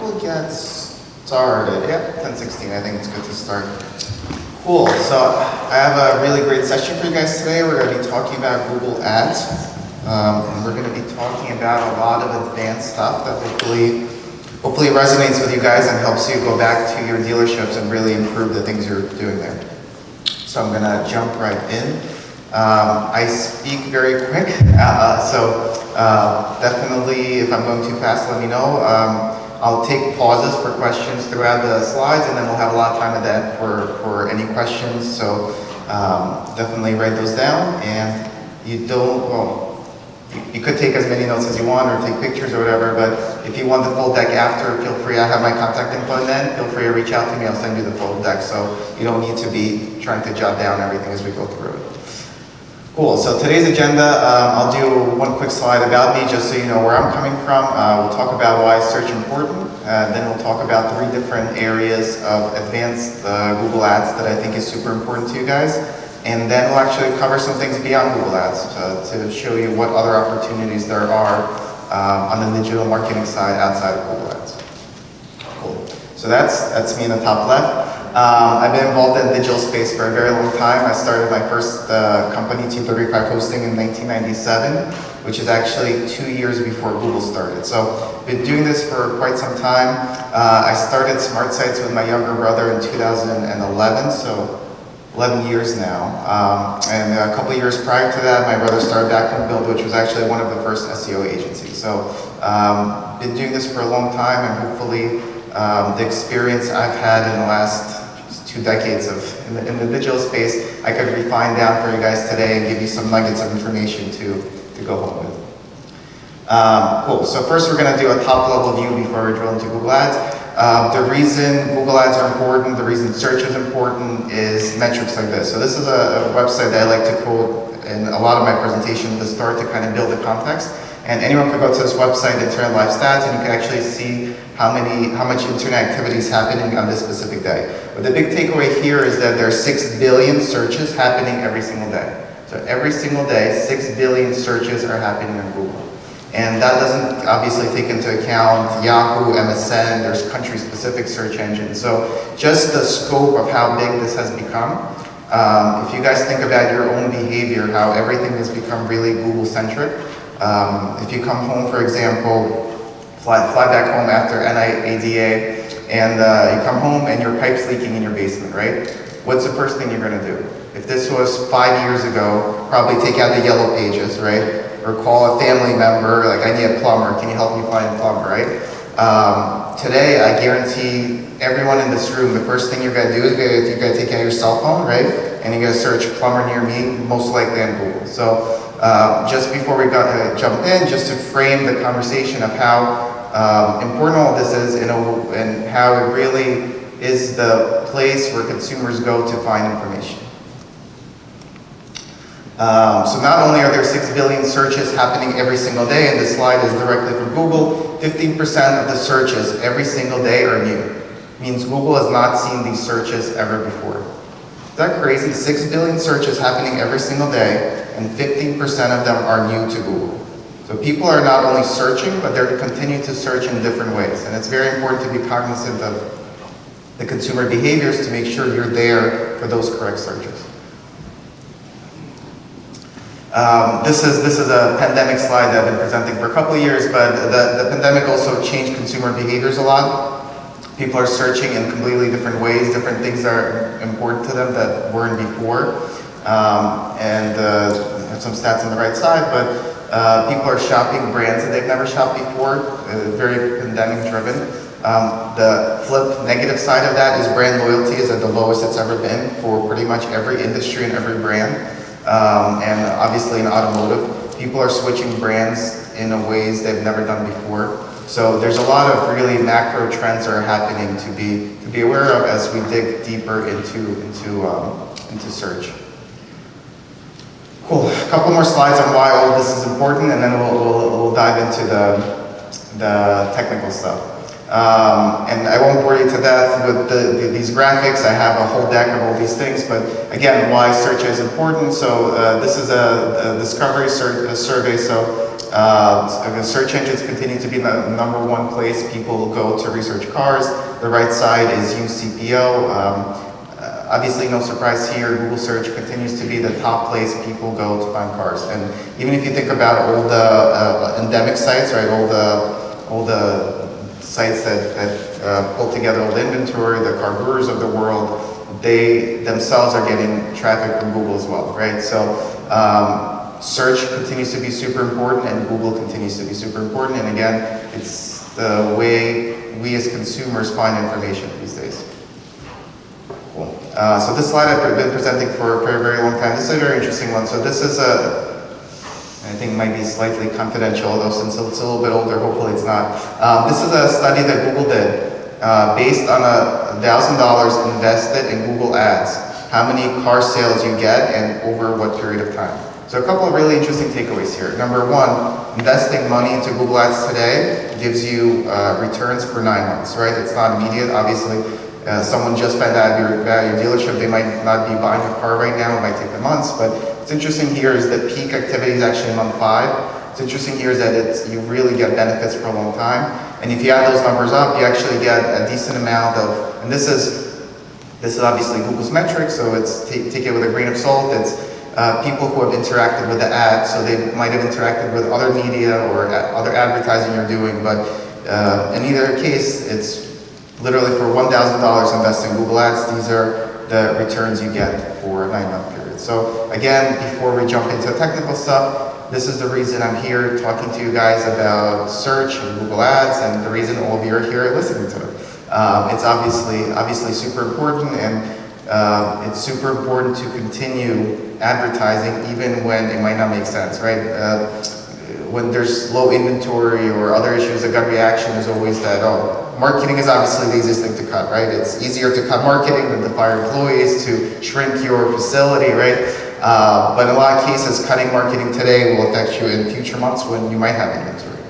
we'll get started. Yeah, 10:16, I think it's good to start. Cool, so I have a really great session for you guys today. We're going to be talking about Google Ads. And we're going to be talking about a lot of advanced stuff that hopefully resonates with you guys and helps you go back to your dealerships and really improve the things you're doing there. So I'm going to jump right in. I speak very quick, so definitely if I'm going too fast, let me know. I'll take pauses for questions throughout the slides, and then we'll have a lot of time at the end for any questions. So definitely write those down, and you could take as many notes as you want or take pictures or whatever, but if you want the full deck after, feel free. I have my contact info in then. Feel free to reach out to me. I'll send you the full deck, so you don't need to be trying to jot down everything as we go through it. Cool, so today's agenda, I'll do one quick slide about me just so you know where I'm coming from. We'll talk about why is search important, then we'll talk about 3 different areas of advanced Google Ads that I think is super important to you guys. And then we'll actually cover some things beyond Google Ads to show you what other opportunities there are on the digital marketing side outside of Google Ads. Cool, so that's me in the top left. I've been involved in the digital space for a very long time. I started my first company, Team 35 Hosting, in 1997, which is actually 2 years before Google started. So I've been doing this for quite some time. I started SmartSites with my younger brother in 2011, so 11 years now. And a couple of years prior to that, my brother started Backlink Build, which was actually one of the first SEO agencies. So been doing this for a long time, and hopefully the experience I've had in the last 2 decades in the digital space, I could refine down for you guys today and give you some nuggets of information to go home with. Cool, so first we're going to do a top level view before we drill into Google Ads. The reason Google Ads are important, the reason search is important is metrics like this. So this is a website that I like to quote in a lot of my presentations at the start to kind of build the context. And anyone could go to this website, Internet Live Stats, and you can actually see how much internet activity is happening on this specific day. But the big takeaway here is that there are 6 billion searches happening every single day. So every single day, 6 billion searches are happening on Google. And that doesn't obviously take into account Yahoo, MSN, there's country-specific search engines. So just the scope of how big this has become, if you guys think about your own behavior, how everything has become really Google-centric. If you come home, for example, fly back home after NIADA, and you come home and your pipe's leaking in your basement, right? What's the first thing you're gonna do? If this was 5 years ago, probably take out the yellow pages, right? Or call a family member, like, I need a plumber, can you help me find a plumber, right? Today, I guarantee everyone in this room, the first thing you're gonna do is you're gonna take out your cell phone, right? And you're gonna search plumber near me, most likely on Google. So just before we jump in, just to frame the conversation of how important all this is and how it really is the place where consumers go to find information. So not only are there 6 billion searches happening every single day, and this slide is directly from Google, 15% of the searches every single day are new. It means Google has not seen these searches ever before. Is that crazy? 6 billion searches happening every single day, and 15% of them are new to Google. So people are not only searching, but they're continuing to search in different ways. And it's very important to be cognizant of the consumer behaviors to make sure you're there for those correct searches. This is a pandemic slide that I've been presenting for a couple of years, but the pandemic also changed consumer behaviors a lot. People are searching in completely different ways, different things that are important to them that weren't before. I have some stats on the right side, but people are shopping brands that they've never shopped before, very pandemic driven. The flip negative side of that is brand loyalty is at the lowest it's ever been for pretty much every industry and every brand. And obviously in automotive, people are switching brands in ways they've never done before. So there's a lot of really macro trends that are happening to be aware of as we dig deeper into search. Cool. A couple more slides on why all this is important, and then we'll dive into the technical stuff. And I won't bore you to death with these graphics. I have a whole deck of all these things, but again, why search is important. So this is a discovery survey. So search engines continue to be the #1 place people go to research cars. The right side is UCPO. Obviously, no surprise here, Google search continues to be the top place people go to find cars. And even if you think about all the endemic sites, right, all the sites that pull together all the inventory, the car gurus of the world, they themselves are getting traffic from Google as well, right? So search continues to be super important, and Google continues to be super important. And again, it's the way we as consumers find information these days. Cool. So this slide I've been presenting for a very long time. This is a very interesting one. So this is I think it might be slightly confidential, although since it's a little bit older, hopefully it's not. This is a study that Google did based on $1,000 invested in Google Ads. How many car sales you get and over what period of time. So a couple of really interesting takeaways here. Number one, investing money into Google Ads today gives you returns for 9 months, right? It's not immediate, obviously. Someone just found out at your dealership, they might not be buying a car right now, it might take them months, but what's interesting here is that peak activity is actually in month 5. What's interesting here is that you really get benefits for a long time, and if you add those numbers up, you actually get a decent amount of, and this is obviously Google's metrics, so it's take it with a grain of salt. It's people who have interacted with the ad, so they might have interacted with other media or other advertising you're doing, but in either case, it's literally for $1,000 invested in Google Ads, these are the returns you get for a 9-month period. So again, before we jump into technical stuff, this is the reason I'm here talking to you guys about search and Google Ads, and the reason all of you are here listening to it. It's obviously super important, and it's super important to continue advertising even when it might not make sense, right? When there's low inventory or other issues, a gut reaction is always that, oh, marketing is obviously the easiest thing to cut, right? It's easier to cut marketing than to fire employees, to shrink your facility, right? But in a lot of cases, cutting marketing today will affect you in future months when you might have inventory.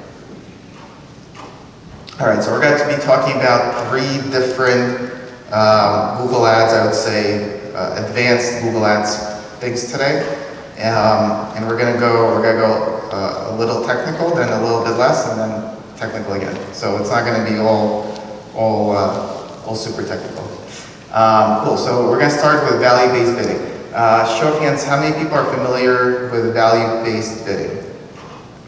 All right, so we're going to be talking about 3 different Google Ads, I would say, advanced Google Ads things today. And we're gonna go a little technical, then a little bit less, and then technical again. So it's not gonna be all super technical. Cool, so we're gonna start with value-based bidding. Show of hands, how many people are familiar with value-based bidding?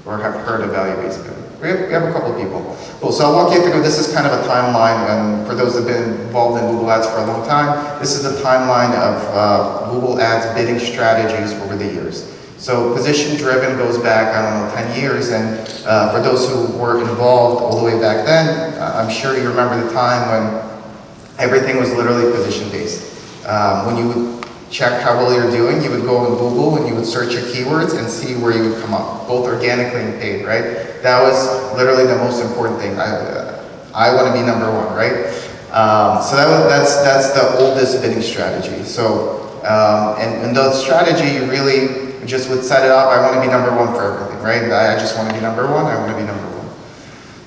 Or have heard of value-based bidding? We have a couple of people. Cool, so I'll walk you through, this is kind of a timeline, and for those that have been involved in Google Ads for a long time, this is a timeline of Google Ads bidding strategies over the years. So position-driven goes back, I don't know, 10 years, and for those who were involved all the way back then, I'm sure you remember the time when everything was literally position-based. When you would check how well you're doing, you would go on Google and you would search your keywords and see where you would come up, both organically and paid, right? That was literally the most important thing. I want to be #1, right? So that's the oldest bidding strategy. So, and the strategy, you really just would set it up, I want to be #1 for everything, right? I just want to be #1, I want to be #1.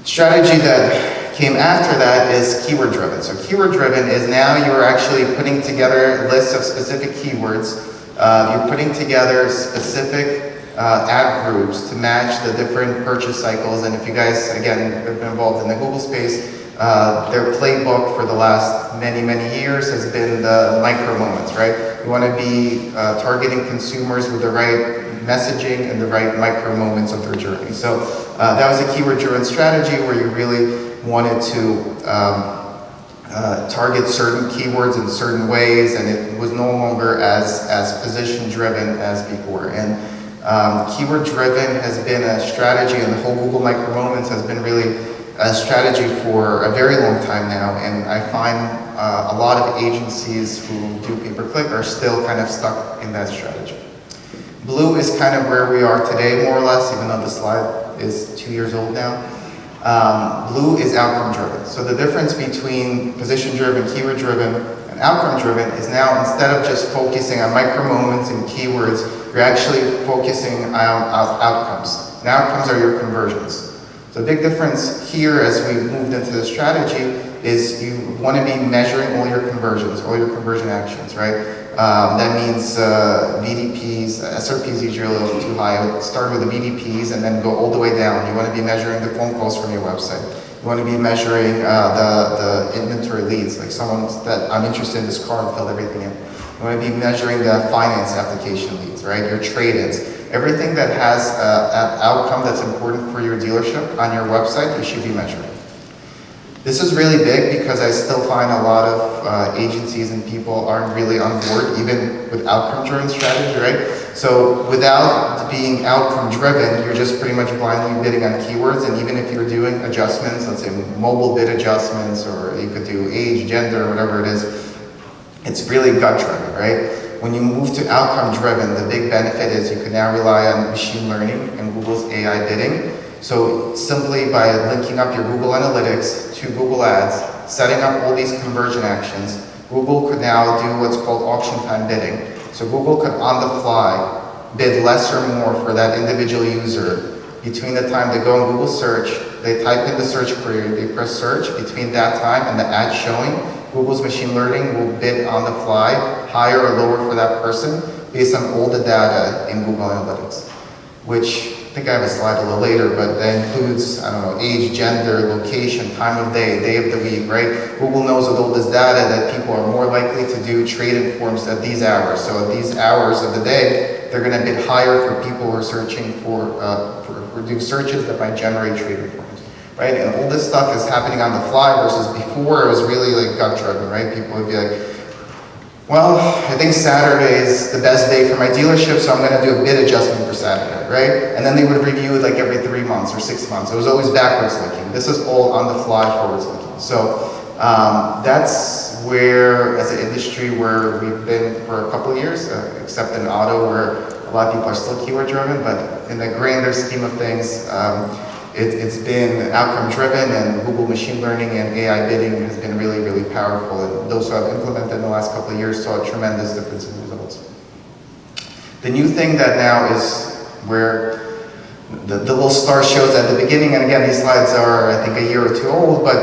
Strategy that came after that is keyword driven. So keyword driven is now you're actually putting together lists of specific keywords. You're putting together specific ad groups to match the different purchase cycles. And if you guys, again, have been involved in the Google space, their playbook for the last many years has been the micro moments, right? You want to be targeting consumers with the right messaging and the right micro moments of their journey. So that was a keyword driven strategy where you really wanted to target certain keywords in certain ways, and it was no longer as position driven as before. And keyword driven has been a strategy, and the whole Google micro moments has been really a strategy for a very long time now, and I find a lot of agencies who do pay-per-click are still kind of stuck in that strategy. Blue is kind of where we are today, more or less, even though the slide is 2 years old now. Blue is outcome driven. So the difference between position driven, keyword driven, and outcome driven is now, instead of just focusing on micro moments and keywords, you're actually focusing on outcomes. And outcomes are your conversions. So the big difference here as we moved into the strategy is you want to be measuring all your conversions, all your conversion actions, right? That means VDPs, SRPs usually a little too high. I would start with the VDPs and then go all the way down. You want to be measuring the phone calls from your website. You want to be measuring the inventory leads, like someone that I'm interested in this car and filled everything in. You want to be measuring the finance application leads, right? Your trade-ins. Everything that has an outcome that's important for your dealership on your website, you should be measuring. This is really big because I still find a lot of agencies and people aren't really on board, even with outcome-driven strategy, right? So without being outcome-driven, you're just pretty much blindly bidding on keywords, and even if you're doing adjustments, let's say mobile bid adjustments, or you could do age, gender, whatever it is, it's really gut-driven, right? When you move to outcome-driven, the big benefit is you can now rely on machine learning and Google's AI bidding. So simply by linking up your Google Analytics to Google Ads, setting up all these conversion actions, Google could now do what's called auction time bidding. So Google could on the fly bid less or more for that individual user between the time they go on Google search, they type in the search query, they press search, between that time and the ad showing, Google's machine learning will bid on the fly, higher or lower for that person, based on all the data in Google Analytics, which I think I have a slide a little later, but that includes, I don't know, age, gender, location, time of day of the week, right? Google knows with all this data that people are more likely to do trade-in forms at these hours. So at these hours of the day, they're going to bid higher for people who are searching for do searches that might generate trade-in forms, right? And all this stuff is happening on the fly versus before it was really like gut-driven, right? People would be like, well, I think Saturday is the best day for my dealership, so I'm going to do a bid adjustment for Saturday, right? And then they would review it like every 3 months or 6 months. It was always backwards looking. This is all on the fly, forwards looking. So that's where, as an industry, where we've been for a couple of years, except in auto, where a lot of people are still keyword driven, but in the grander scheme of things, it's been outcome driven, and Google machine learning and AI bidding has been really, really powerful. And those who have implemented in the last couple of years saw a tremendous difference in results. The new thing that now is where the little star shows at the beginning, and again, these slides are, I think, a year or two old, but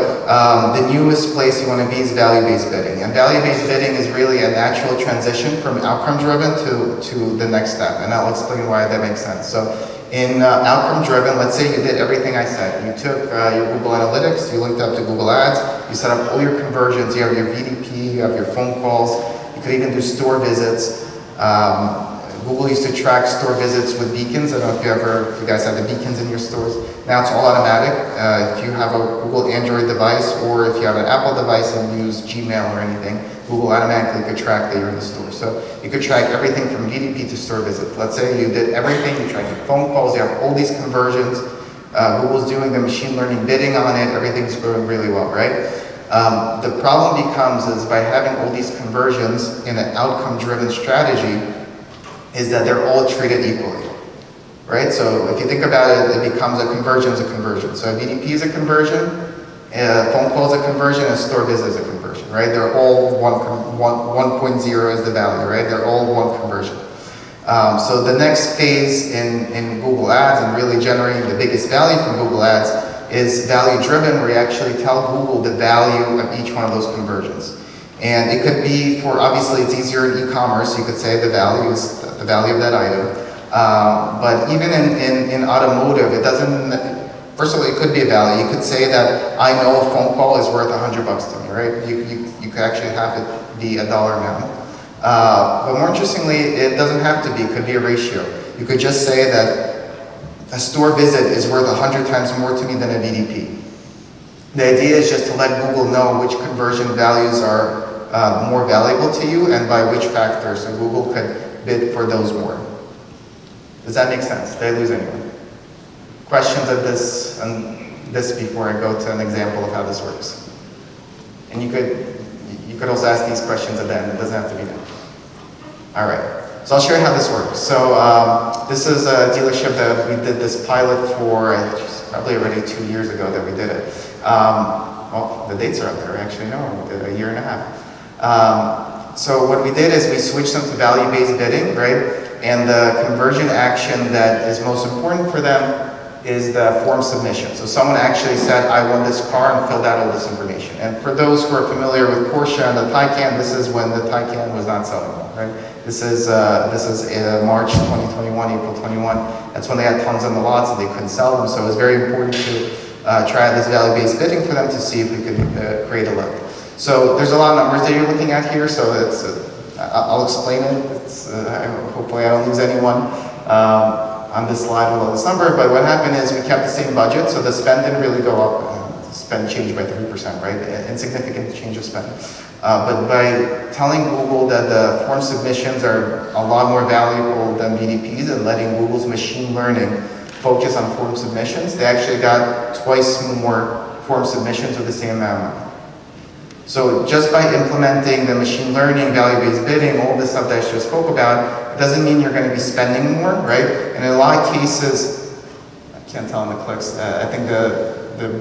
the newest place you want to be is value-based bidding. And value-based bidding is really a natural transition from outcome-driven to the next step, and I'll explain why that makes sense. So in outcome-driven, let's say you did everything I said. You took your Google Analytics, you linked up to Google Ads, you set up all your conversions, you have your VDP, you have your phone calls, you could even do store visits. Google used to track store visits with beacons. I don't know if you guys have the beacons in your stores. Now it's all automatic. If you have a Google Android device, or if you have an Apple device and use Gmail or anything, Google automatically could track that you're in the store. So you could track everything from VDP to store visit. Let's say you did everything, you tracked your phone calls, you have all these conversions, Google's doing the machine learning bidding on it, everything's going really well, right? The problem becomes is by having all these conversions in an outcome-driven strategy, is that they're all treated equally, right? So if you think about it, it becomes a conversion is a conversion. So a VDP is a conversion, a phone call is a conversion, a store visit is a conversion, right? They're all 1.0 is the value, right? They're all one conversion. So the next phase in Google Ads and really generating the biggest value from Google Ads is value-driven, where you actually tell Google the value of each one of those conversions. And it could be for, obviously it's easier in e-commerce, you could say the value is the value of that item. But even in automotive, it doesn't, first of all, it could be a value. You could say that I know a phone call is worth $100 to me, right? You could actually have it be a dollar amount. But more interestingly, it doesn't have to be, it could be a ratio. You could just say that a store visit is worth 100 times more to me than a VDP. The idea is just to let Google know which conversion values are more valuable to you and by which factor, so Google could bid for those more. Does that make sense? Did I lose anyone? Questions on this before I go to an example of how this works? And you could also ask these questions at the end, it doesn't have to be now. All right, so I'll show you how this works. So this is a dealership that we did this pilot for, probably already 2 years ago that we did it. Well, the dates are up there, actually, no, we did a year and a half. So what we did is we switched them to value-based bidding, right? And the conversion action that is most important for them is the form submission. So someone actually said, I want this car, and filled out all this information. And for those who are familiar with Porsche and the Taycan, this is when the Taycan was not selling well, right? This is March 2021, April 21. That's when they had tons on the lots and they couldn't sell them. So it was very important to try this value-based bidding for them to see if we could create a lift. So there's a lot of numbers that you're looking at here, so it's, I'll explain it. Hopefully I don't lose anyone on this slide with all this number, but what happened is we kept the same budget, so the spend didn't really go up. Spend changed by 3%, right? Insignificant change of spend. But by telling Google that the form submissions are a lot more valuable than BDPs and letting Google's machine learning focus on form submissions, they actually got twice more form submissions with the same amount. So just by implementing the machine learning, value-based bidding, all this stuff that I just spoke about, it doesn't mean you're going to be spending more, right? And in a lot of cases, I can't tell in the clicks, I think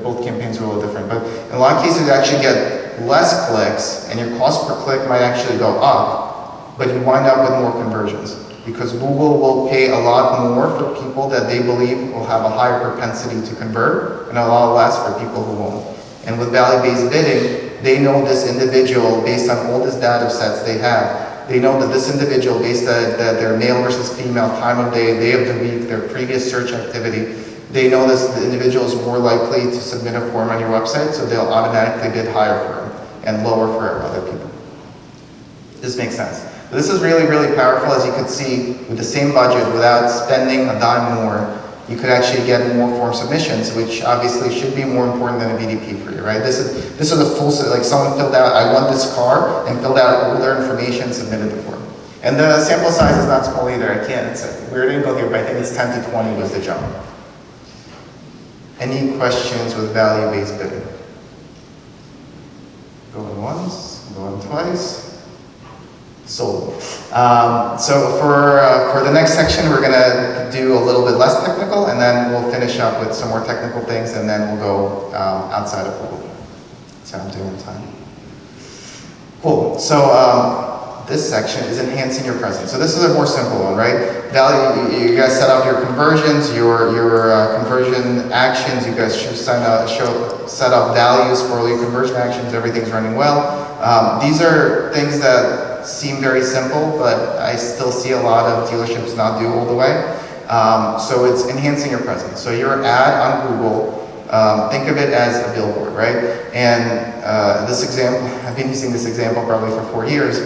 both campaigns are a little different, but in a lot of cases you actually get less clicks and your cost per click might actually go up, but you wind up with more conversions because Google will pay a lot more for people that they believe will have a higher propensity to convert and a lot less for people who won't. And with value-based bidding, they know this individual based on all these data sets they have. They know that this individual, based on their male versus female, time of day of the week, their previous search activity, they know this the individual is more likely to submit a form on your website, so they'll automatically bid higher for him and lower for other people. This makes sense. This is really, really powerful, as you can see, with the same budget, without spending a dime more, you could actually get more form submissions, which obviously should be more important than a BDP for you, right? This is a full, like someone filled out, I want this car, and filled out all their information, submitted the form. And the sample size is not small either. I can't, we didn't go here, but I think it's 10 to 20 was the jump. Any questions with value-based bidding? Going once, going twice. Sold. So for the next section, we're going to do a little bit less technical, and then we'll finish up with some more technical things, and then we'll go outside of Google. That's how I'm doing time. Cool. So this section is enhancing your presence. So this is a more simple one, right? Value. You guys set up your conversions, your conversion actions. You guys should set up values for all your conversion actions. Everything's running well. These are things that seem very simple, but I still see a lot of dealerships not do all the way. So it's enhancing your presence. So your ad on Google, think of it as a billboard, right? And this example, I've been using this example probably for 4 years,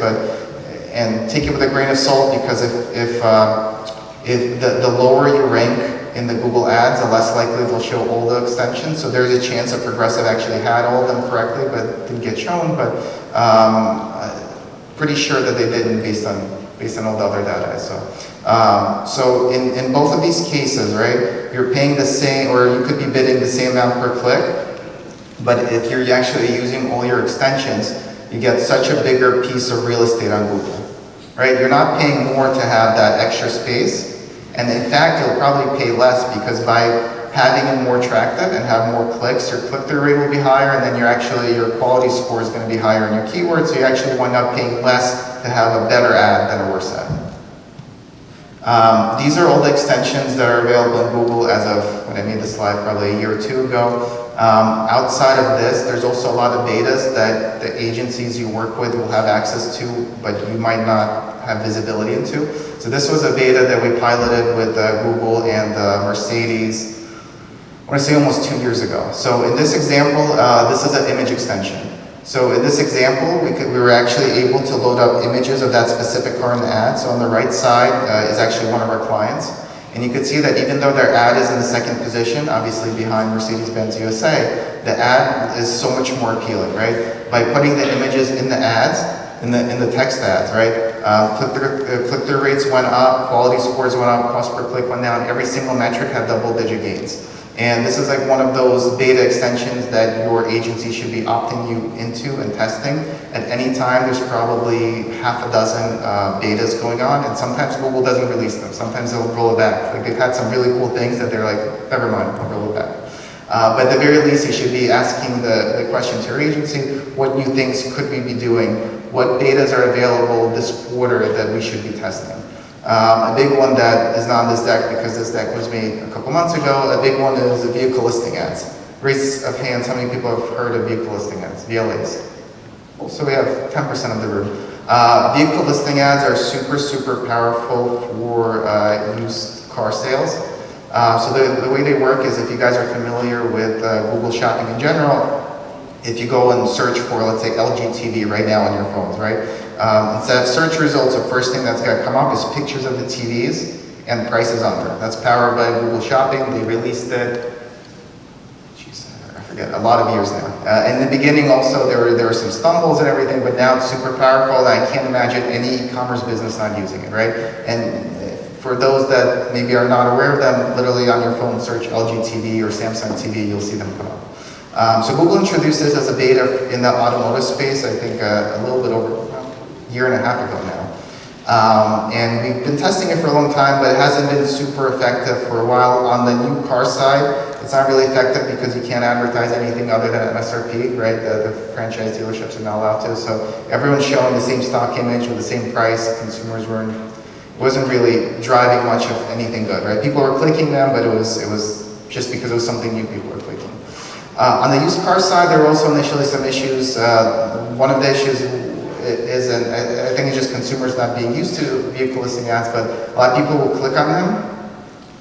and take it with a grain of salt, because if the lower you rank in the Google ads, the less likely they'll show all the extensions. So there's a chance that Progressive actually had all of them correctly, but didn't get shown. But pretty sure that they didn't, based on all the other data I saw. So in both of these cases, right, you're paying the same, or you could be bidding the same amount per click, but if you're actually using all your extensions, you get such a bigger piece of real estate on Google, right? You're not paying more to have that extra space, and in fact, you'll probably pay less, because by having it more attractive and have more clicks, your click-through rate will be higher, and then your quality score is going to be higher in your keywords, so you actually wind up paying less to have a better ad than a worse ad. These are all the extensions that are available in Google as of when I made the slide probably a year or two ago. Outside of this, there's also a lot of betas that the agencies you work with will have access to, but you might not have visibility into. So this was a beta that we piloted with Google and Mercedes, I want to say almost 2 years ago. So in this example, this is an image extension. So in this example, we were actually able to load up images of that specific car in the ad. So on the right side is actually one of our clients. And you can see that even though their ad is in the second position, obviously behind Mercedes-Benz USA, the ad is so much more appealing, right? By putting the images in the ads, in the text ads, right? Click-through rates went up, quality scores went up, cost per click went down. Every single metric had double-digit gains. And this is like one of those beta extensions that your agency should be opting you into and testing. At any time, there's probably half a dozen betas going on, and sometimes Google doesn't release them. Sometimes they'll roll it back. Like, they've had some really cool things that they're like, never mind, I'll roll it back. But at the very least, you should be asking the question to your agency, what new things could we be doing? What betas are available this quarter that we should be testing? A big one that is not on this deck because this deck was made a couple months ago, a big one is the vehicle listing ads. Raise of hands, how many people have heard of vehicle listing ads, VLAs? So we have 10% of the room. Vehicle listing ads are super, super powerful for used car sales. So the way they work is, if you guys are familiar with Google Shopping in general, if you go and search for, let's say, LG TV right now on your phones, right? Instead of search results, the first thing that's going to come up is pictures of the TVs and prices under. That's powered by Google Shopping. They released it, I forget, a lot of years now. In the beginning also, there were some stumbles and everything, but now it's super powerful, and I can't imagine any e-commerce business not using it, right? And for those that maybe are not aware of them, literally on your phone, search LG TV or Samsung TV, you'll see them come up. So Google introduced this as a beta in the automotive space, I think a little bit over a year and a half ago now. And we've been testing it for a long time, but it hasn't been super effective for a while. On the new car side, it's not really effective because you can't advertise anything other than MSRP, right? The franchise dealerships are not allowed to. So everyone's showing the same stock image with the same price. Consumers wasn't really driving much of anything good, right? People were clicking them, but it was just because it was something new people were clicking. On the used car side, there were also initially some issues. One of the issues is, and I think it's just consumers not being used to vehicle listing ads, but a lot of people will click on them,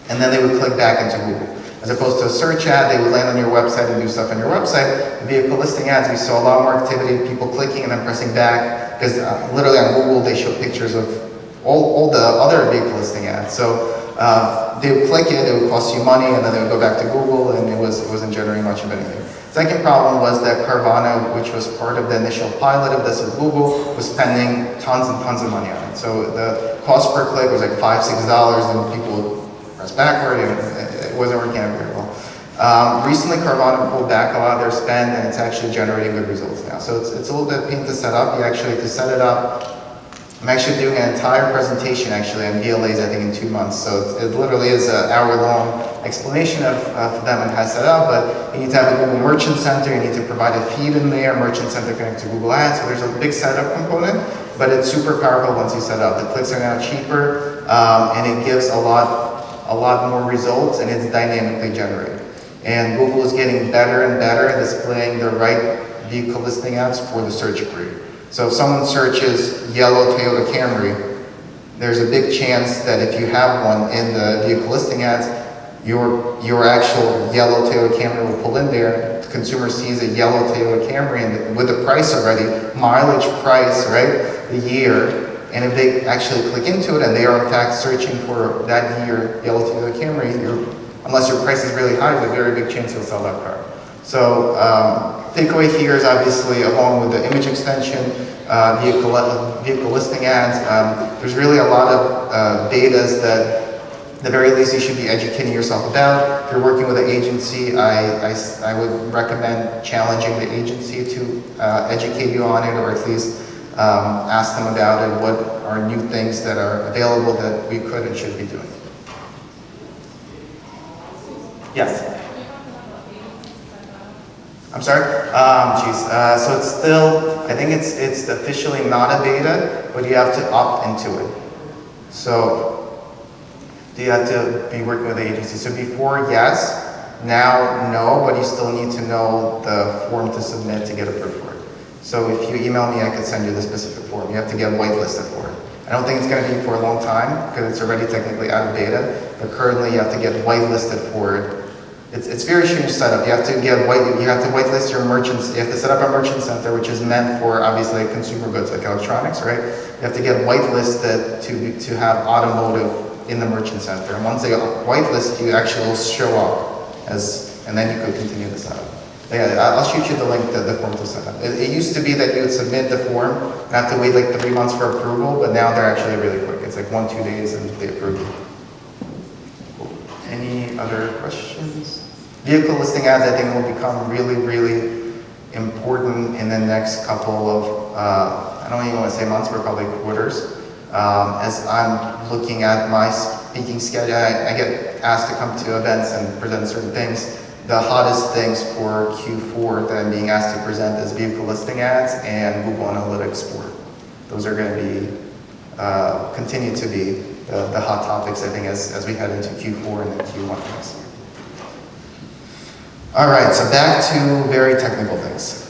and then they would click back into Google. As opposed to a search ad, they would land on your website and do stuff on your website. Vehicle listing ads, we saw a lot more activity, people clicking and then pressing back, because literally on Google, they show pictures of all the other vehicle listing ads. So they would click it would cost you money, and then they would go back to Google, and it wasn't generating much of anything. Second problem was that Carvana, which was part of the initial pilot of this with Google, was spending tons and tons of money on it. So the cost per click was like $5, $6, and people would press backward, and it wasn't working out very well. Recently, Carvana pulled back a lot of their spend, and it's actually generating good results now. So it's a little bit pain to set up. To set it up, I'm actually doing an entire presentation actually on VLAs, I think in 2 months. So it literally is an hour-long explanation of them and how to set it up, but you need to have a Google Merchant Center, you need to provide a feed in there, Merchant Center connect to Google Ads, so there's a big setup component, but it's super powerful once you set it up. The clicks are now cheaper, and it gives a lot more results, and it's dynamically generated. And Google is getting better and better at displaying the right vehicle listing ads for the search query. So if someone searches yellow Toyota Camry, there's a big chance that if you have one in the vehicle listing ads, your actual yellow Toyota Camry will pull in there. The consumer sees a yellow Toyota Camry and with the price already, mileage, price, right, the year, and if they actually click into it and they are in fact searching for that year yellow Toyota Camry, unless your price is really high, there's a very big chance you'll sell that car. So takeaway here is obviously, along with the image extension, vehicle listing ads, there's really a lot of betas that at the very least you should be educating yourself about. If you're working with an agency, I would recommend challenging the agency to educate you on it, or at least ask them about it. What are new things that are available that we could and should be doing? Yes? I'm sorry? So it's still, I think it's officially not a beta, but you have to opt into it. So do you have to be working with the agency? So before, yes. Now, no, but you still need to know the form to submit to get approved for it. So if you email me, I could send you the specific form. You have to get whitelisted for it. I don't think it's going to be for a long time because it's already technically out of beta, but currently you have to get whitelisted for it. It's very strange setup. You have to whitelist your merchants. You have to set up a merchant center, which is meant for obviously consumer goods like electronics, right? You have to get whitelisted to have automotive in the merchant center. And once they whitelist you, actually will show up and then you could continue the setup. But yeah, I'll shoot you the link to the form to set up. It used to be that you would submit the form and have to wait like 3 months for approval, but now they're actually really quick. It's like 1-2 days and they approve you. Any other questions? Vehicle listing ads, I think, will become really, really important in the next couple of, I don't even want to say months, but probably quarters. As I'm looking at my speaking schedule, I get asked to come to events and present certain things. The hottest things for Q4 that I'm being asked to present is vehicle listing ads and Google Analytics 4. Those are going to be, continue to be the hot topics, I think, as we head into Q4 and then Q1 next year. All right, so back to very technical things.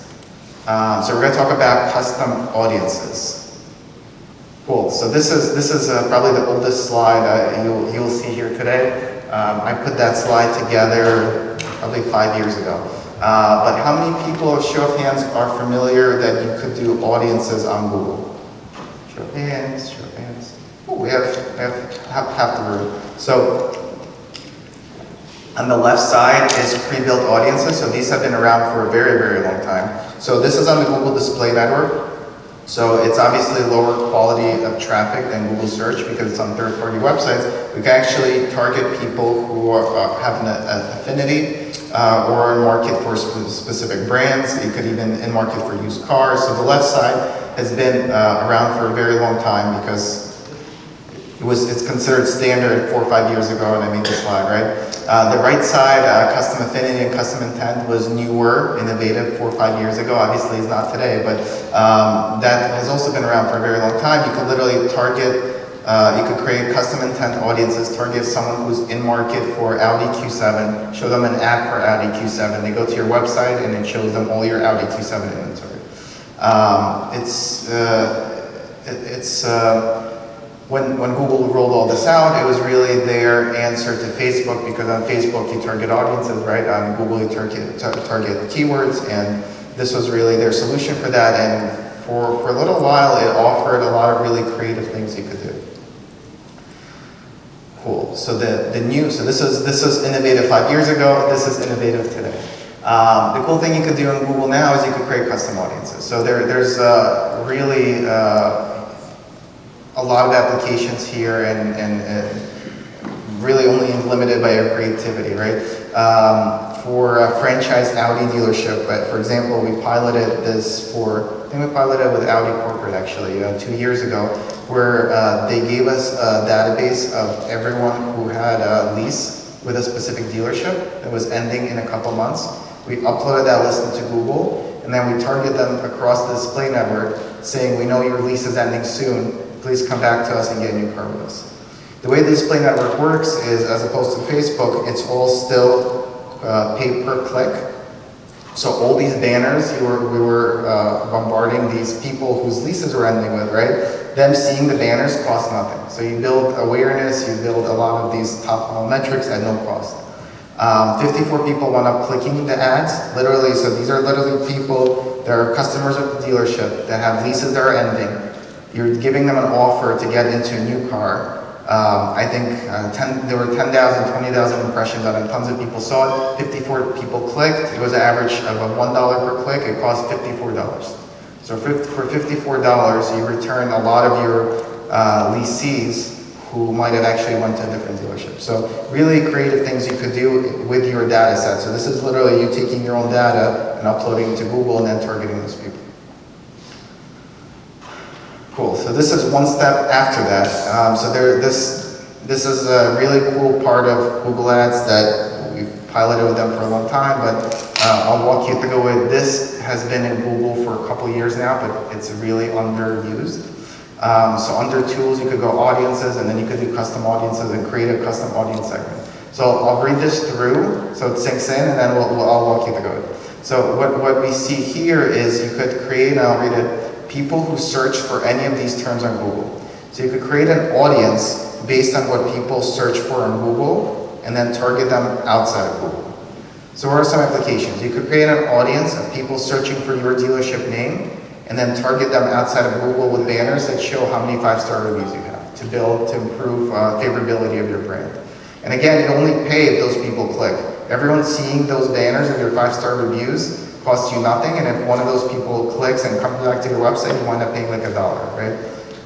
So we're going to talk about custom audiences. Cool. So this is probably the oldest slide you'll see here today. I put that slide together probably 5 years ago. But how many people, show of hands, are familiar that you could do audiences on Google? Show of hands, show of hands. Oh, we have half the room. So on the left side is pre-built audiences. So these have been around for a very, very long time. So this is on the Google Display Network. So it's obviously lower quality of traffic than Google search because it's on third-party websites. We can actually target people who have an affinity or in market for specific brands. You could even in market for used cars. So the left side has been around for a very long time because it's considered standard 4 or 5 years ago when I made this slide, right? The right side, custom affinity and custom intent, was newer, innovative 4 or 5 years ago. Obviously, it's not today, but that has also been around for a very long time. You could literally target, you could create custom intent audiences, target someone who's in market for Audi Q7, show them an ad for Audi Q7. They go to your website and it shows them all your Audi Q7 inventory. When Google rolled all this out, it was really their answer to Facebook, because on Facebook you target audiences, right? On Google you target keywords, and this was really their solution for that. And for a little while, it offered a lot of really creative things you could do. Cool. So this is innovative 5 years ago. This is innovative today. The cool thing you could do on Google now is you could create custom audiences. So there's really a lot of applications here, and really only limited by your creativity, right? For a franchise Audi dealership, but for example, we piloted this I think we piloted with Audi Corporate actually 2 years ago, where they gave us a database of everyone who had a lease with a specific dealership that was ending in a couple months. We uploaded that list into Google, and then we target them across the display network, saying, we know your lease is ending soon, please come back to us and get a new car with us. The way the display network works is, as opposed to Facebook, it's all still pay per click. So all these banners, we were bombarding these people whose leases were ending with, right? Them seeing the banners cost nothing. So you build awareness, you build a lot of these top metrics at no cost. 54 people wound up clicking the ads, literally. So these are literally people that are customers of the dealership that have leases that are ending. You're giving them an offer to get into a new car. I think there were 10,000, 20,000 impressions on it. Tons of people saw it. 54 people clicked. It was an average of $1 per click. It cost $54. So for $54, you return a lot of your leasees who might have actually went to a different dealership. So really creative things you could do with your data set. So this is literally you taking your own data and uploading it to Google and then targeting those people. Cool. So this is one step after that. This is a really cool part of Google Ads that we've piloted with them for a long time, but I'll walk you through it. This has been in Google for a couple years now, but it's really underused. So under tools, you could go audiences, and then you could do custom audiences and create a custom audience segment. So I'll read this through so it sinks in, and then I'll walk you through it. So what we see here is you could create, and I'll read it, people who search for any of these terms on Google. So you could create an audience based on what people search for on Google, and then target them outside of Google. So what are some applications? You could create an audience of people searching for your dealership name, and then target them outside of Google with banners that show how many 5-star reviews you have to improve favorability of your brand. And again, you only pay if those people click. Everyone seeing those banners of your 5-star reviews costs you nothing, and if one of those people clicks and comes back to your website, you wind up paying like $1, right?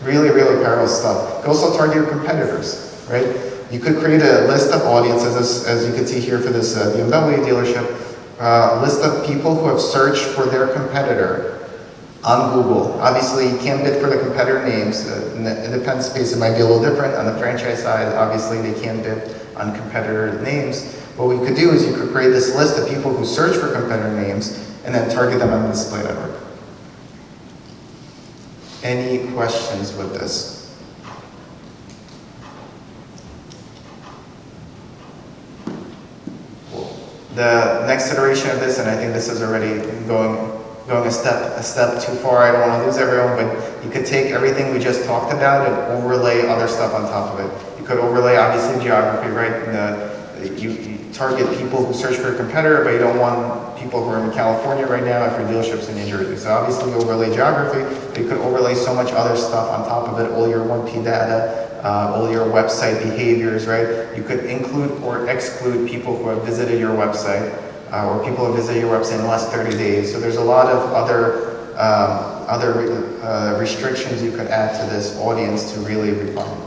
Really, really powerful stuff. You can also target your competitors, right? You could create a list of audiences, as you can see here for this BMW dealership, list of people who have searched for their competitor on Google. Obviously, you can't bid for the competitor names. In the independent space, it might be a little different. On the franchise side, obviously, they can't bid on competitor names. What we could do is you could create this list of people who search for competitor names and then target them on the display network. Any questions with this? The next iteration of this, and I think this is already going a step too far, I don't want to lose everyone, but you could take everything we just talked about and overlay other stuff on top of it. You could overlay, obviously, geography, right? You target people who search for a competitor, but you don't want people who are in California right now if your dealership's in New Jersey. So obviously you overlay geography, but you could overlay so much other stuff on top of it, all your 1P data, all your website behaviors, right? You could include or exclude people who have visited your website, or people who have visited your website in the last 30 days. So there's a lot of other restrictions you could add to this audience to really refine.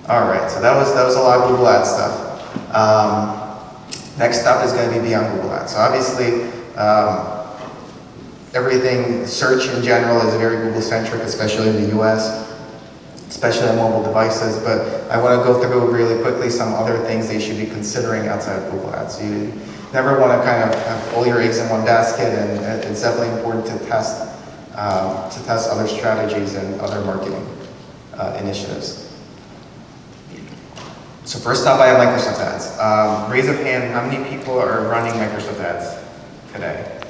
All right, so that was a lot of Google Ads stuff. Next up is going to be beyond Google Ads. So obviously, everything search in general is very Google-centric, especially in the US, especially on mobile devices. But I want to go through really quickly some other things they should be considering outside of Google Ads. So you never want to kind of have all your eggs in one basket, and it's definitely important to test other strategies and other marketing initiatives. So first up, I have Microsoft Ads. Raise of hand, how many people are running Microsoft Ads today?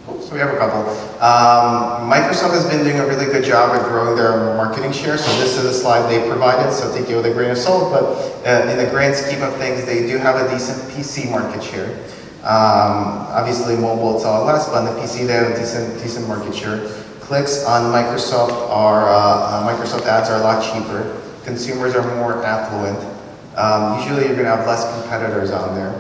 Cool, so we have a couple. Microsoft has been doing a really good job at growing their marketing share. So this is a slide they provided, so take it with a grain of salt, but in the grand scheme of things, they do have a decent PC market share. Obviously mobile, it's a lot less, but on the PC, they have a decent market share. Clicks on Microsoft Microsoft Ads are a lot cheaper. Consumers are more affluent. Usually you're going to have less competitors on there.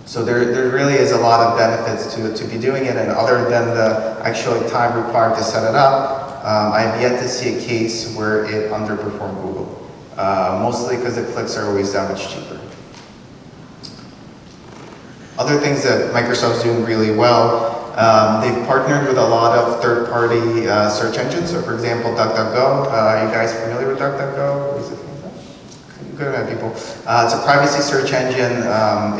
So there really is a lot of benefits to be doing it, and other than the actual time required to set it up, I've yet to see a case where it underperformed Google. Mostly because the clicks are always that much cheaper. Other things that Microsoft's doing really well, they've partnered with a lot of third-party search engines. So for example, DuckDuckGo. Are you guys familiar with DuckDuckGo? Is it good amount of people? It's a privacy search engine.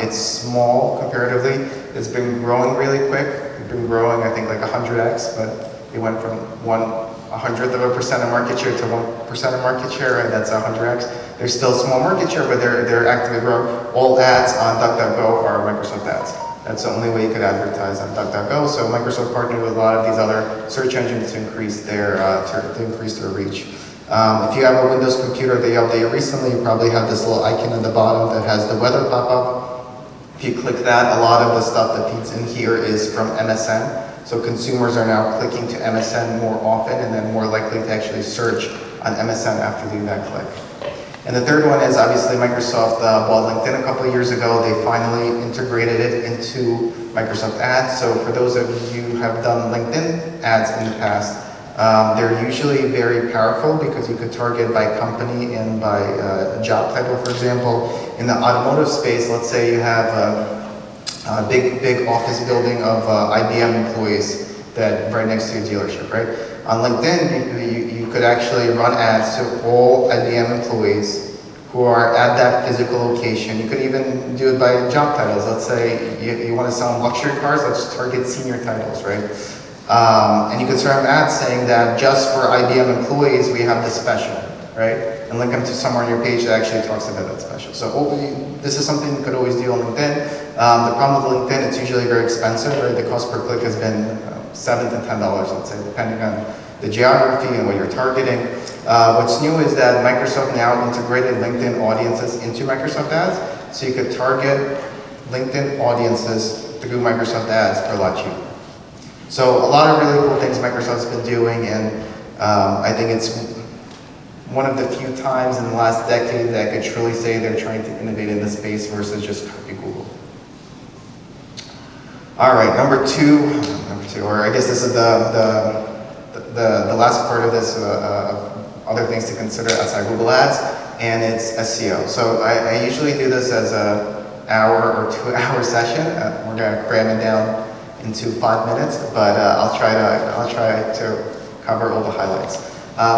It's small comparatively. It's been growing really quick. It's been growing, I think, like 100x, but it went from 1/100% of market share to 1% of market share, and that's 100x. They're still small market share, but they're actively growing. All ads on DuckDuckGo are Microsoft ads. That's the only way you could advertise on DuckDuckGo. So Microsoft partnered with a lot of these other search engines to increase their reach. If you have a Windows computer they updated recently, you probably have this little icon at the bottom that has the weather pop-up. If you click that, a lot of the stuff that feeds in here is from MSN. So consumers are now clicking to MSN more often and then more likely to actually search on MSN after doing that click. And the third one is obviously Microsoft bought LinkedIn a couple of years ago. They finally integrated it into Microsoft Ads. So for those of you who have done LinkedIn ads in the past, they're usually very powerful because you could target by company and by job title, for example. In the automotive space, let's say you have a big office building of IBM employees that right next to your dealership, right? On LinkedIn, you could actually run ads to all IBM employees who are at that physical location. You could even do it by job titles. Let's say you want to sell luxury cars, let's target senior titles, right? And you could start ads saying that just for IBM employees, we have this special, right? And link them to somewhere on your page that actually talks about that special. So this is something you could always do on LinkedIn. The problem with LinkedIn, it's usually very expensive, right? The cost per click has been $7 to $10, let's say, depending on the geography and what you're targeting. What's new is that Microsoft now integrated LinkedIn audiences into Microsoft Ads, so you could target LinkedIn audiences through Microsoft Ads for a lot cheaper. So a lot of really cool things Microsoft's been doing, and I think it's one of the few times in the last decade that I could truly say they're trying to innovate in this space versus just copy Google. All right, number two, or I guess this is the last part of this, other things to consider outside Google Ads, and it's SEO. So I usually do this as an hour or 2 hour session. We're going to cram it down into 5 minutes, but I'll try to cover all the highlights.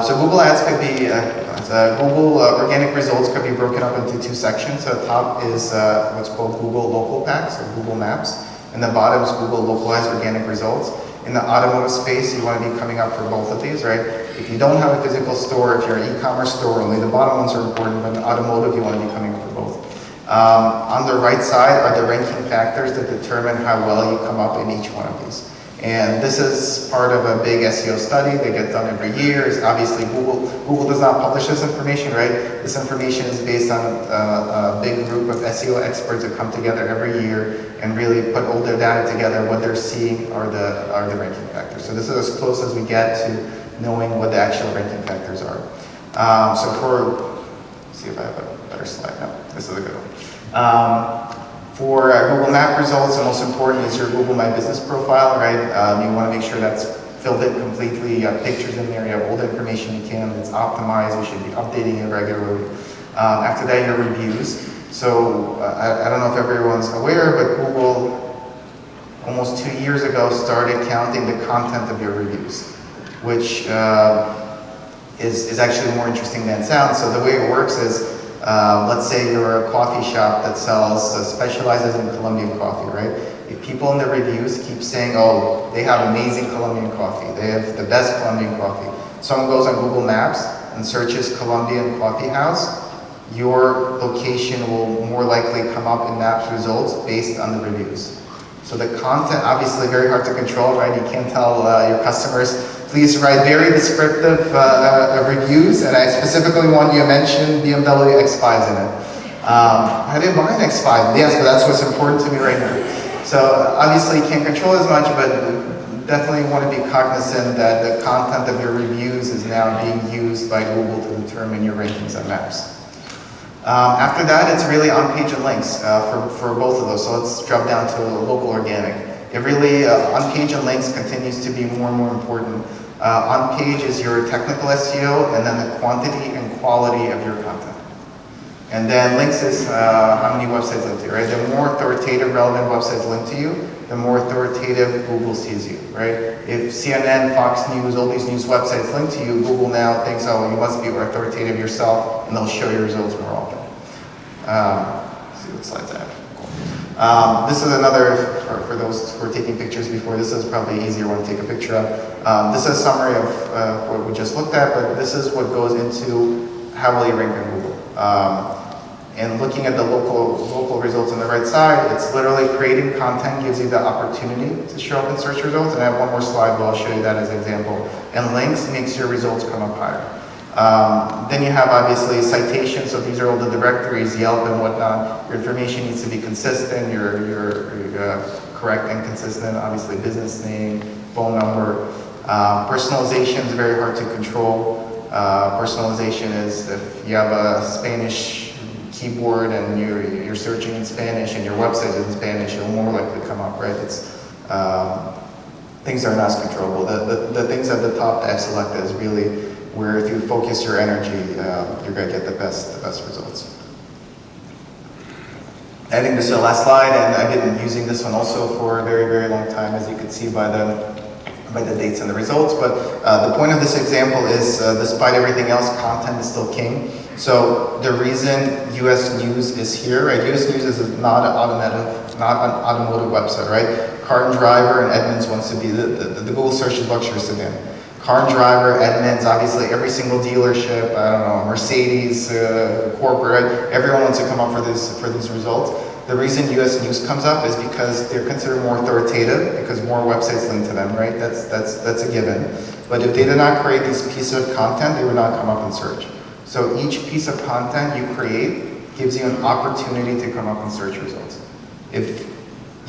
So Google Ads could be, Google organic results could be broken up into two sections. So the top is what's called Google Local Packs, or Google Maps, and the bottom is Google Localized Organic Results. In the automotive space, you want to be coming up for both of these, right? If you don't have a physical store, if you're an e-commerce store, only the bottom ones are important, but in automotive, you want to be coming up for both. On the right side are the ranking factors that determine how well you come up in each one of these. And this is part of a big SEO study that gets done every year. It's obviously, Google does not publish this information, right? This information is based on a big group of SEO experts that come together every year and really put all their data together. What they're seeing are the ranking factors. So this is as close as we get to knowing what the actual ranking factors are. Let's see if I have a better slide. No, this is a good one. For Google Map results, the most important is your Google My Business profile, right? You want to make sure that's filled in completely. You have pictures in there, you have all the information you can, it's optimized, you should be updating it regularly. After that, your reviews. So I don't know if everyone's aware, but Google, almost 2 years ago, started counting the content of your reviews, which is actually more interesting than it sounds. So the way it works is, let's say you're a coffee shop that specializes in Colombian coffee, right? If people in the reviews keep saying, oh, they have amazing Colombian coffee, they have the best Colombian coffee. Someone goes on Google Maps and searches Colombian coffee house, your location will more likely come up in Maps results based on the reviews. So the content, obviously very hard to control, right? You can't tell your customers, please write very descriptive reviews, and I specifically want you to mention BMW X5s in it. I didn't buy an X5, yes, but that's what's important to me right now. So obviously you can't control as much, but definitely want to be cognizant that the content of your reviews is now being used by Google to determine your rankings on Maps. After that, it's really on-page and links for both of those. So let's drop down to local organic. It really, on-page and links continues to be more and more important. On-page is your technical SEO, and then the quantity and quality of your content. And then links is how many websites link to you, right? The more authoritative, relevant websites link to you, the more authoritative Google sees you, right? If CNN, Fox News, all these news websites link to you, Google now thinks, oh, you must be authoritative yourself, and they'll show your results more often. Let's see what slides I have. Cool. This is another, for those who are taking pictures before, this is probably an easier one to take a picture of. This is a summary of what we just looked at, but this is what goes into how will you rank on Google. And looking at the local results on the right side, it's literally creating content gives you the opportunity to show up in search results. And I have one more slide where I'll show you that as an example. And links makes your results come up higher. Then you have obviously citations, so these are all the directories, Yelp and whatnot. Your information needs to be consistent, you're correct and consistent, obviously business name, phone number. Personalization is very hard to control. Personalization is if you have a Spanish keyboard and you're searching in Spanish and your website is in Spanish, it'll more likely come up, right? It's things are not as controllable. The things at the top that I've selected is really where if you focus your energy, you're going to get the best results. I think this is the last slide, and I've been using this one also for a very, very long time, as you can see by the dates and the results. But the point of this example is, despite everything else, content is still king. So the reason US News is here, right? US News is not an automotive website, right? Car and Driver and Edmunds wants to be the Google search is luxury sedan. Car and Driver, Edmunds, obviously every single dealership, I don't know, Mercedes, corporate, everyone wants to come up for these results. The reason US News comes up is because they're considered more authoritative, because more websites link to them, right? That's a given. But if they did not create these pieces of content, they would not come up in search. So each piece of content you create gives you an opportunity to come up in search results. If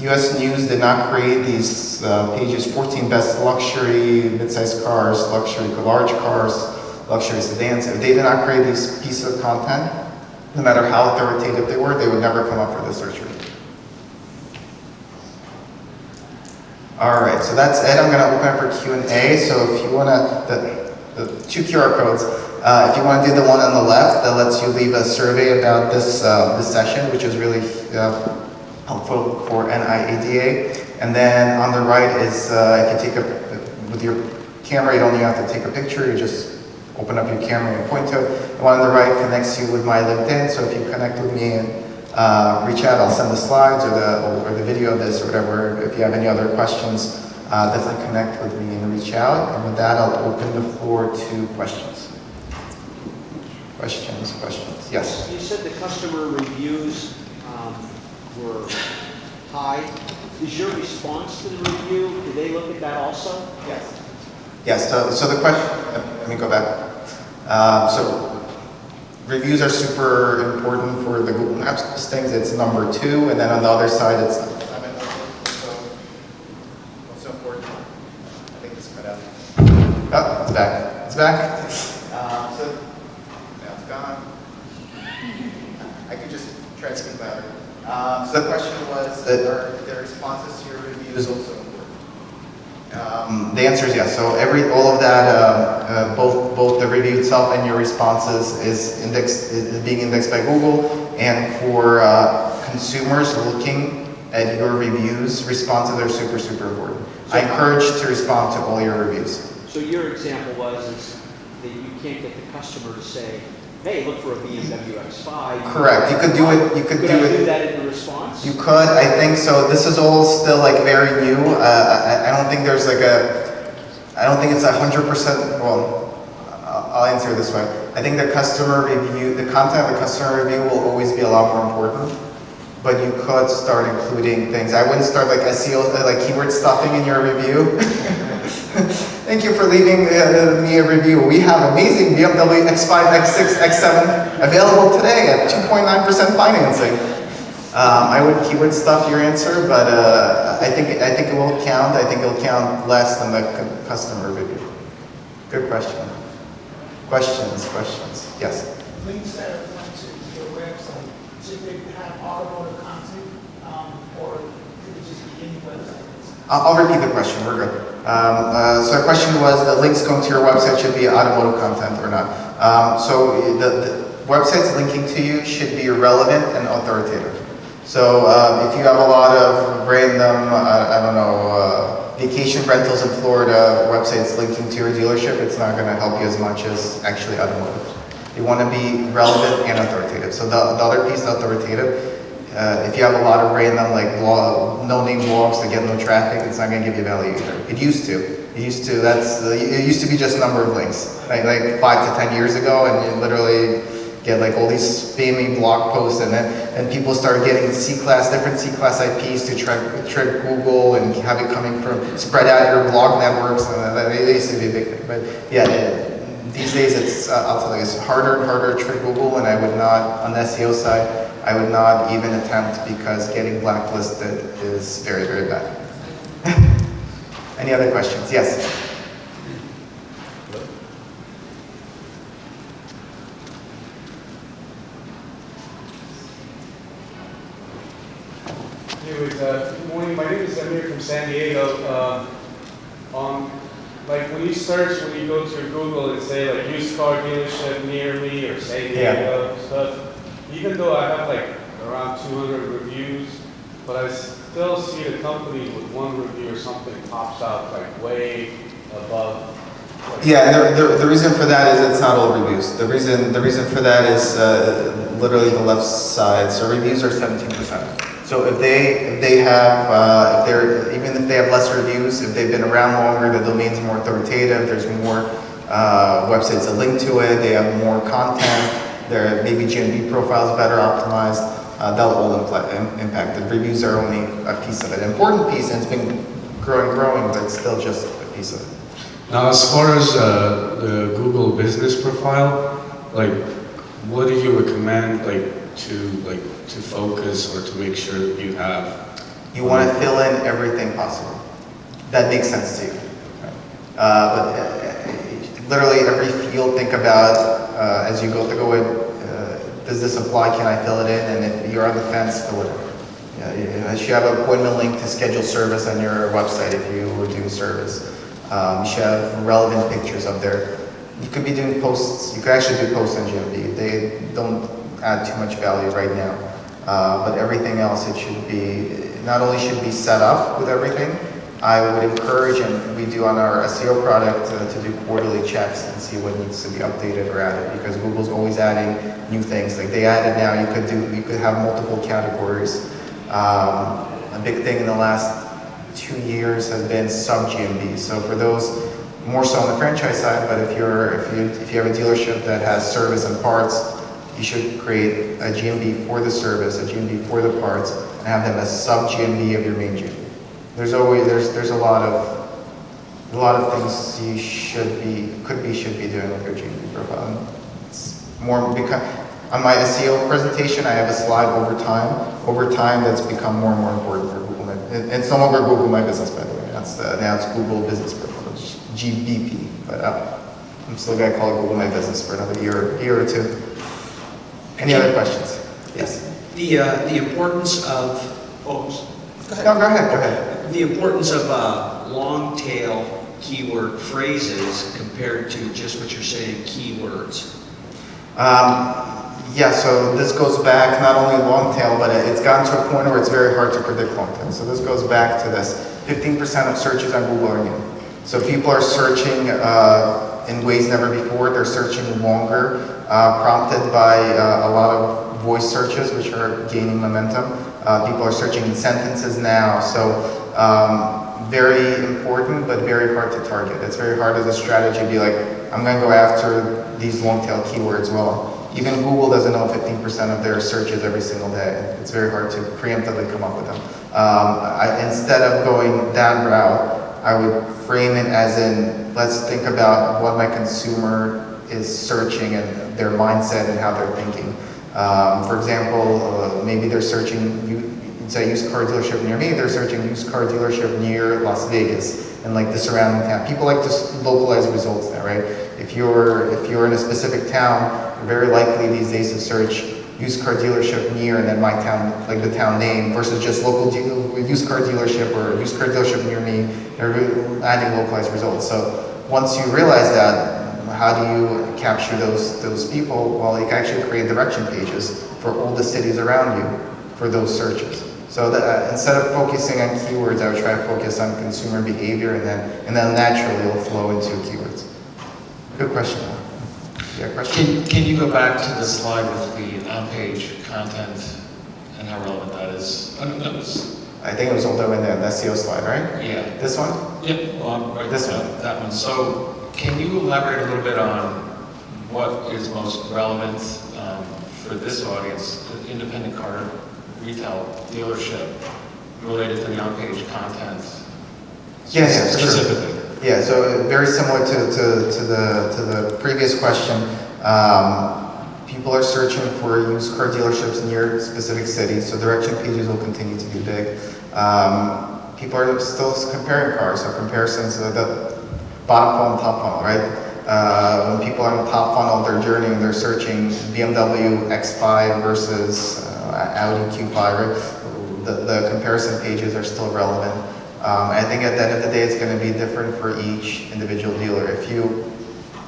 US News did not create these pages, 14 best luxury mid-sized cars, luxury large cars, luxury sedans, if they did not create these pieces of content, no matter how authoritative they would never come up for the search result. All right, so that's it. I'm gonna open up for Q&A. So if you wanna, the two QR codes, if you want to do the one on the left that lets you leave a survey about this session, which is really helpful for NIADA. And then on the right is if you take with your camera, you don't even have to take a picture, you just open up your camera and point to it. The one on the right connects you with my LinkedIn, so if you connect with me and reach out, I'll send the slides or the video of this or whatever. If you have any other questions, definitely connect with me and reach out. And with that, I'll open the floor to questions. Questions? Yes? You said the customer reviews were high. Is your response to the review, do they look at that also? Yes. Yes, so the question, let me go back. So reviews are super important for the Google Maps listings. It's number 2, and then on the other side, it's number 7. So what's so important? I think it's cut out. Oh, it's back. It's back. So now it's gone. I could just try to speak louder. So the question was, are the responses to your reviews also important? The answer is yes. So all of that, both the review itself and your responses is being indexed by Google. And for consumers looking at your reviews, responses are super, super important. So I encourage to respond to all your reviews. So your example was that you can't get the customer to say, hey, look for a BMW X5. Correct. You could do it. You could do that in the response? You could. I think so. This is all still like very new. I don't think there's like I don't think it's 100%. Well, I'll answer it this way. I think the customer review, the content of the customer review will always be a lot more important. But you could start including things. I wouldn't start like SEO, like keyword stuffing in your review. Thank you for leaving me a review. We have amazing BMW X5, X6, X7 available today at 2.9% financing. I would keyword stuff your answer, but I think it will count. I think it'll count less than the customer review. Good question. Questions? Yes. Links that are linked to your website, should they have automotive content, or could it just be any website? I'll repeat the question. We're good. So the question was, the links going to your website should be automotive content or not. So the websites linking to you should be relevant and authoritative. So if you have a lot of random, I don't know, vacation rentals in Florida websites linking to your dealership, it's not going to help you as much as actually automotive. You want to be relevant and authoritative. So the other piece, the authoritative, if you have a lot of random like no-name blogs that get no traffic, it's not going to give you value either. It used to. It used to be just a number of links, like 5 to 10 years ago, and you literally get like all these spammy blog posts, and then people started getting different C-class IPs to trick Google and have it coming from spread out your blog networks, and that used to be a big thing. But yeah, these days I'll tell you, it's harder and harder to trick Google, and I would not, on the SEO side, I would not even attempt, because getting blacklisted is very, very bad. Any other questions? Yes? Anyways, good morning. My name is Amir from San Diego. Like when you go to Google and say like used car dealership near me or San Diego stuff, even though I have like around 200 reviews, but I still see the company with one review or something pops out like way above. Yeah, and the reason for that is it's not all reviews. The reason for that is literally the left side. So reviews are 17%. So if they have even if they have less reviews, if they've been around longer, the domain's more authoritative. There's more websites that link to it. They have more content. Their maybe GMB profiles better optimized. That'll all impact. The reviews are only a piece of it, an important piece, and it's been growing, but it's still just a piece of it. Now, as far as the Google business profile, like, what do you recommend, to focus or to make sure that you have? You want to fill in everything possible. That makes sense to you. But literally every field, think about as you go in. Does this apply? Can I fill it in? And if you're on the fence, fill it in. You should have an appointment link to schedule service on your website if you were doing service. You should have relevant pictures up there. You could be doing posts. You could actually do posts on GMB. They don't add too much value right now. But everything else, it should be, not only should be set up with everything, I would encourage, and we do on our SEO product, to do quarterly checks and see what needs to be updated or added, because Google's always adding new things. Like they added now, you could have multiple categories. A big thing in the last 2 years has been sub GMB. So for those more so on the franchise side, but if you have a dealership that has service and parts, you should create a GMB for the service, a GMB for the parts, and have them as sub GMB of your main GMB. There's a lot of things you should be doing with your GMB profile. And it's more because on my SEO presentation, I have a slide over time that's become more and more important for Google. It's no longer Google My Business, by the way. Now it's Google Business Profile, GBP. But I'm still gonna call it Google My Business for another year or two. Any other questions? Yes. The importance of, Go ahead. The importance of long tail keyword phrases compared to just what you're saying, keywords. Yeah, so this goes back not only long tail, but it's gotten to a point where it's very hard to predict long tail. So this goes back to this. 15% of searches on Google are new. So people are searching in ways never before. They're searching longer, prompted by a lot of voice searches, which are gaining momentum. People are searching in sentences now. So very important, but very hard to target. It's very hard as a strategy to be like, I'm going to go after these long tail keywords. Well, even Google doesn't know 15% of their searches every single day. It's very hard to preemptively come up with them. Instead of going that route, I would frame it as in, let's think about what my consumer is searching and their mindset and how they're thinking. For example, maybe they're searching, you'd say used car dealership near me, they're searching used car dealership near Las Vegas and like the surrounding town. People like to localize results there, right? If you're in a specific town, you're very likely these days to search used car dealership near and then my town, like the town name, versus just local used car dealership or used car dealership near me. They're adding localized results. So once you realize that, how do you capture those people? Well, you can actually create direction pages for all the cities around you for those searches. So that instead of focusing on keywords, I would try to focus on consumer behavior, and then naturally it'll flow into keywords. Good question. Yeah, question? Can you go back to the slide with the on-page content and how relevant that is? I think it was all the way in the SEO slide, right? Yeah. This one? Yep. Well, I'm right This there, one. that one. So can you elaborate a little bit on what is most relevant for this audience, the independent car retail dealership, related to the on-page content? Yeah, for sure. Specifically. Yeah, so very similar to the previous question. People are searching for used car dealerships near specific cities, so direction pages will continue to be big. People are still comparing cars, so comparisons of the bottom funnel and top funnel, right? When people are on the top funnel of their journey and they're searching BMW X5 versus Audi Q5, right? The comparison pages are still relevant. I think at the end of the day, it's going to be different for each individual dealer. If you,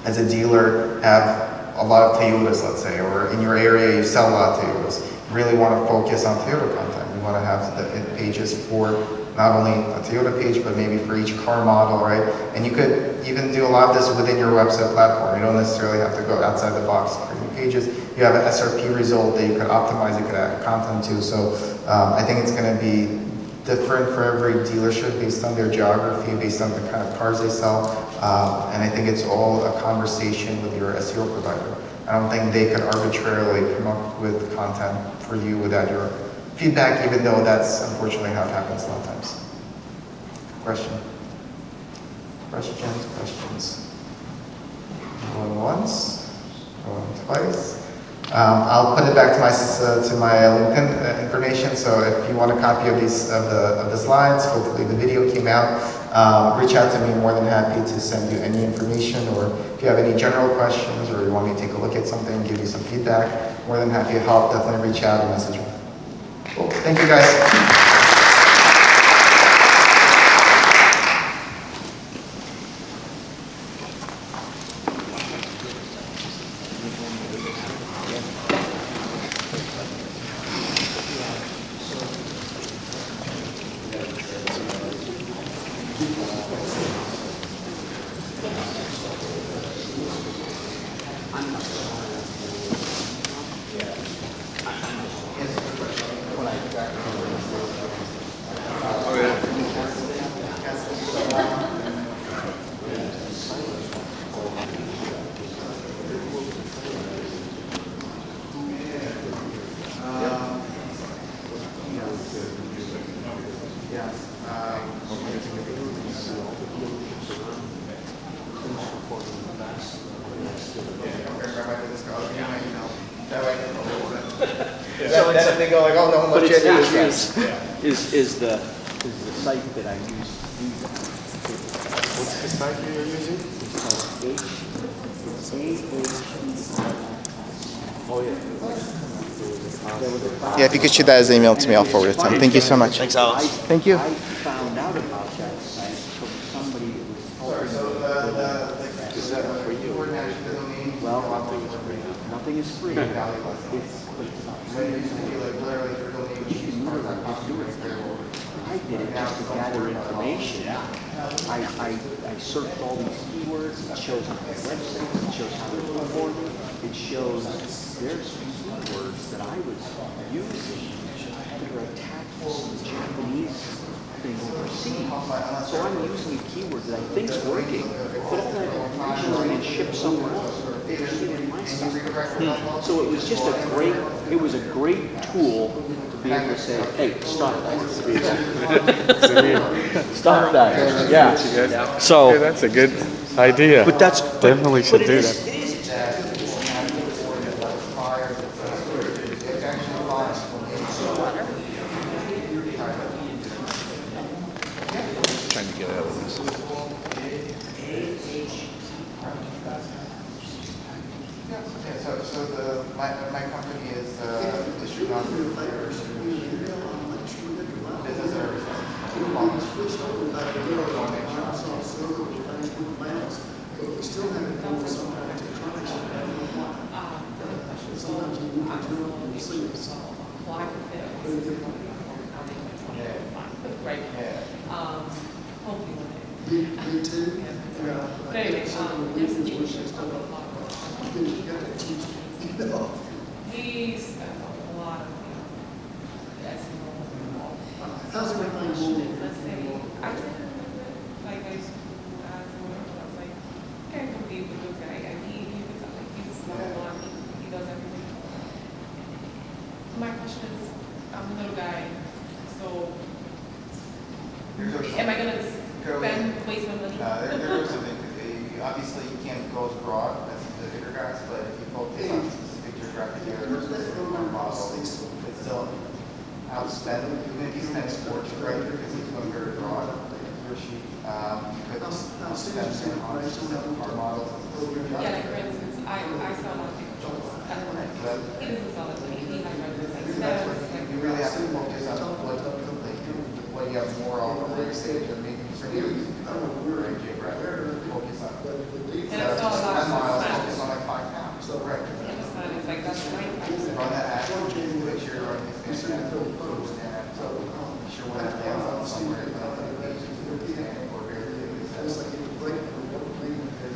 as a dealer, have a lot of Toyotas, let's say, or in your area you sell a lot of Toyotas, you really want to focus on Toyota content. You want to have the pages for not only a Toyota page, but maybe for each car model, right? And you could even do a lot of this within your website platform. You don't necessarily have to go outside the box creating pages. You have an SRP result that you could optimize, you could add content to. So I think it's going to be different for every dealership based on their geography, based on the kind of cars they sell. And I think it's all a conversation with your SEO provider. I don't think they could arbitrarily come up with content for you without your feedback, even though that's unfortunately how it happens a lot of times. Question? Questions? Going once, going twice. I'll put it back to my LinkedIn information. So if you want a copy of the slides, hopefully the video came out. Reach out to me. More than happy to send you any information, or if you have any general questions, or you want me to take a look at something, give you some feedback. More than happy to help. Definitely reach out and message me. Cool. Thank you, guys. then if they go like, oh, no one But looked it's yet, is the site that I use. What's the site you're using? Oh, yeah. Yeah, if you could shoot that as an email to me, I'll forward it to him. Thank you so much. Thanks, Alex. Thank you. I found out about that site from somebody that was helping. Is that for you? Well, nothing is free. It's, I did it just to gather information. I searched all these keywords. It shows on my website. It shows how they're performing. It shows there's keywords that I was using that are attacked from the Japanese thing overseas. So I'm using keywords that I think's working, but all that information is being shipped somewhere else. They're stealing my stuff. So it was just a great tool to be able to say, hey, stop that. Stop that. Yeah. So. Hey, that's a good idea. But that's Definitely should do that. It is exactly. Trying to get out of this. Yeah, so my company is district business Right. Hopefully one day. Me too. Yeah. But anyway, there's a situation of he's got a lot of S.E.M. How's everything going? Let's say, I said, like, I was like, can't compete with this guy. And he's number one. He does everything. My question is, I'm a little guy, so am I gonna waste my money? There's something. Obviously, you can't go as broad as the bigger guys, but if you focus on specific geographic areas, specific model, it's still outspend. Even if you spend sports right, because he's going very broad, he or she, you could outspend him on specific car models. Yeah, like for instance, I saw a lot of pictures. He doesn't sell it, but he has You really have to focus on what you have more on the later stage and making sure you very geographic focus on. And I saw a lot of 10 miles, Spanish. focus on like 5 pounds. Right. It's like that's right. Run that ad, make sure you're running the same ad, sure when that lands on somewhere, it's not like pages to understand or very there's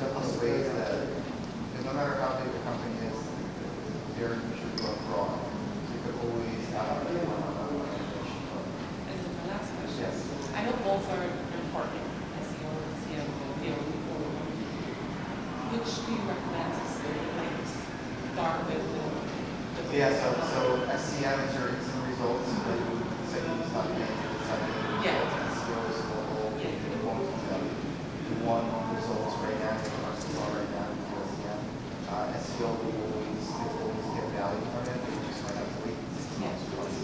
definitely ways that, because no matter how big the company is, there you should go broad. You could always have And then my last question. Yes. I know both are important, SEO and SEM, which do you recommend to start with? Yeah, so S.E.M. is your instant results, but you say you stop getting Yeah. SEO is global, Yeah. you won't you want results right now, you want to right now with S.E.M. SEO will always get value from it, but you just might have to wait 6 months or twice.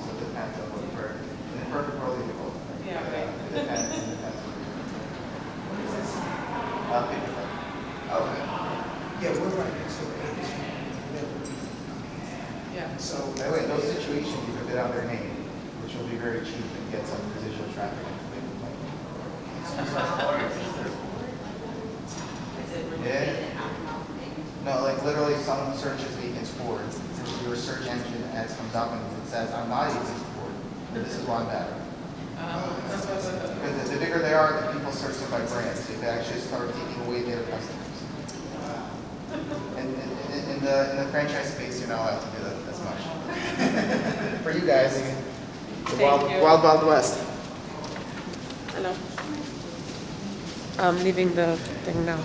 So it depends on what you're, in the perfect world, you both. Yeah, right. It depends on what you're doing. Okay. Yeah, we're right next to the industry. Yeah. So. By the way, in those situations, you could bid out their name, which will be very cheap and get some residual traffic. Yeah. No, like literally some searches vacant sport. Your search engine ads comes up and it says, I'm not a vacant sport, but this is why I'm better. Because the bigger they are, the people search them by brand, so they actually start taking away their customers. And in the franchise space, you're not allowed to do that as much. For you guys, the wild west. Hello. I'm leaving the thing now.